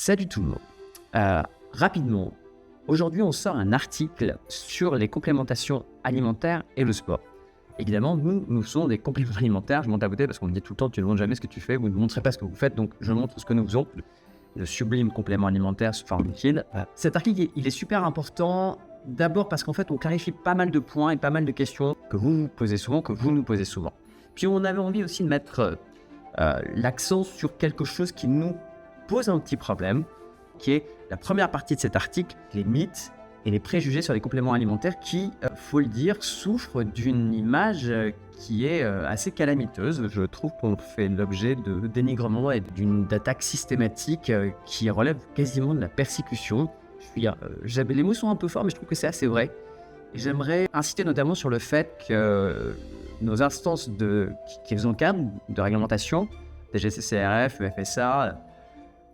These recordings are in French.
Salut tout le monde. Rapidement, aujourd'hui on sort un article sur les complémentations alimentaires et le sport. Évidemment, nous sommes des compléments alimentaires. Je monte à côté parce qu'on me dit tout le temps, tu ne montres jamais ce que tu fais, vous ne montrez pas ce que vous faites, donc je montre ce que nous faisons. Le sublime complément alimentaire sous forme liquide. Cet article, il est super important, d'abord parce qu'en fait, on clarifie pas mal de points et pas mal de questions que vous posez souvent, que vous nous posez souvent. Puis on avait envie aussi de mettre l'accent sur quelque chose qui nous pose un petit problème, qui est la première partie de cet article, les mythes et les préjugés sur les compléments alimentaires qui, faut le dire, souffrent d'une image qui est assez calamiteuse. Je trouve qu'on fait l'objet de dénigrement et d'attaques systématiques qui relèvent quasiment de la persécution. Les mots sont un peu forts, mais je trouve que c'est assez vrai. Et j'aimerais insister notamment sur le fait que nos instances qui nous encadrent de réglementation, DGCCRF, FSA,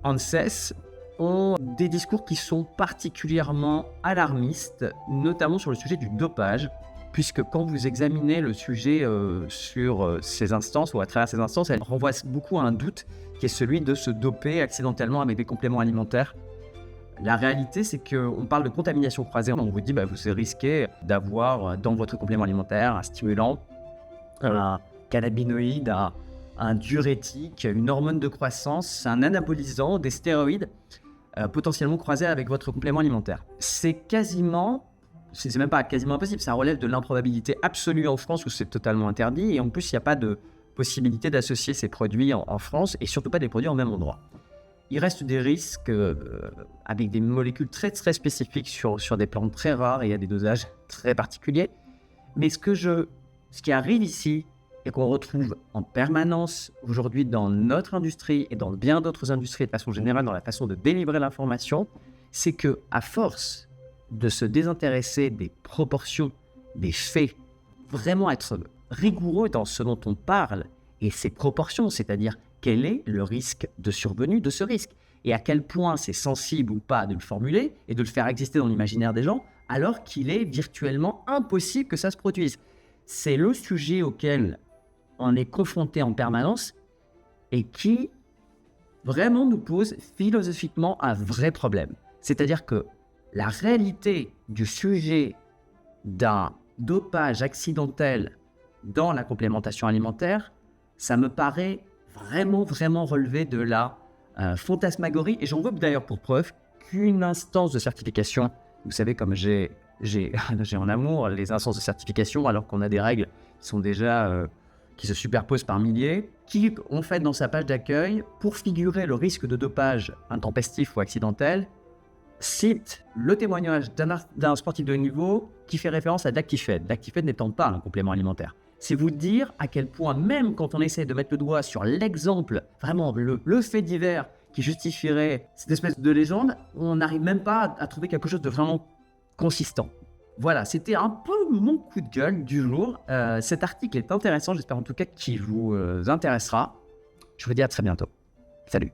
ANSES, ont des discours qui sont particulièrement alarmistes, notamment sur le sujet du dopage, puisque quand vous examinez le sujet sur ces instances ou à travers ces instances, elles renvoient beaucoup à un doute qui est celui de se doper accidentellement avec des compléments alimentaires. La réalité, c'est qu'on parle de contamination croisée. On vous dit vous risquez d'avoir dans votre complément alimentaire un stimulant, un cannabinoïde, un diurétique, une hormone de croissance, un anabolisant, des stéroïdes potentiellement croisés avec votre complément alimentaire. C'est même pas quasiment impossible, ça relève de l'improbabilité absolue en France où c'est totalement interdit et en plus il n'y a pas de possibilité d'associer ces produits en France et surtout pas des produits en même endroit. Il reste des risques avec des molécules très très spécifiques sur des plantes très rares et à des dosages très particuliers. Mais ce qui arrive ici et qu'on retrouve en permanence aujourd'hui dans notre industrie et dans bien d'autres industries de façon générale dans la façon de délivrer l'information, c'est que à force de se désintéresser des proportions, des faits, vraiment être rigoureux dans ce dont on parle et ses proportions, c'est-à-dire quel est le risque de survenue de ce risque et à quel point c'est sensible ou pas de le formuler et de le faire exister dans l'imaginaire des gens alors qu'il est virtuellement impossible que ça se produise. C'est le sujet auquel on est confronté en permanence et qui vraiment nous pose philosophiquement un vrai problème. C'est-à-dire que la réalité du sujet d'un dopage accidentel dans la complémentation alimentaire, ça me paraît vraiment relever de la fantasmagorie. Et j'en veux d'ailleurs pour preuve qu'une instance de certification, vous savez comme j'ai en amour les instances de certification alors qu'on a des règles qui sont déjà qui se superposent par milliers, qui ont fait dans sa page d'accueil, pour figurer le risque de dopage intempestif ou accidentel, cite le témoignage d'un sportif de haut niveau qui fait référence à Dactifed. Dactifed n'étant pas un complément alimentaire. C'est vous dire à quel point, même quand on essaie de mettre le doigt sur l'exemple, vraiment le fait divers qui justifierait cette espèce de légende, on n'arrive même pas à trouver quelque chose de vraiment consistant. Voilà, c'était un peu mon coup de gueule du jour. Cet article est intéressant, j'espère en tout cas qu'il vous intéressera. Je vous dis à très bientôt. Salut.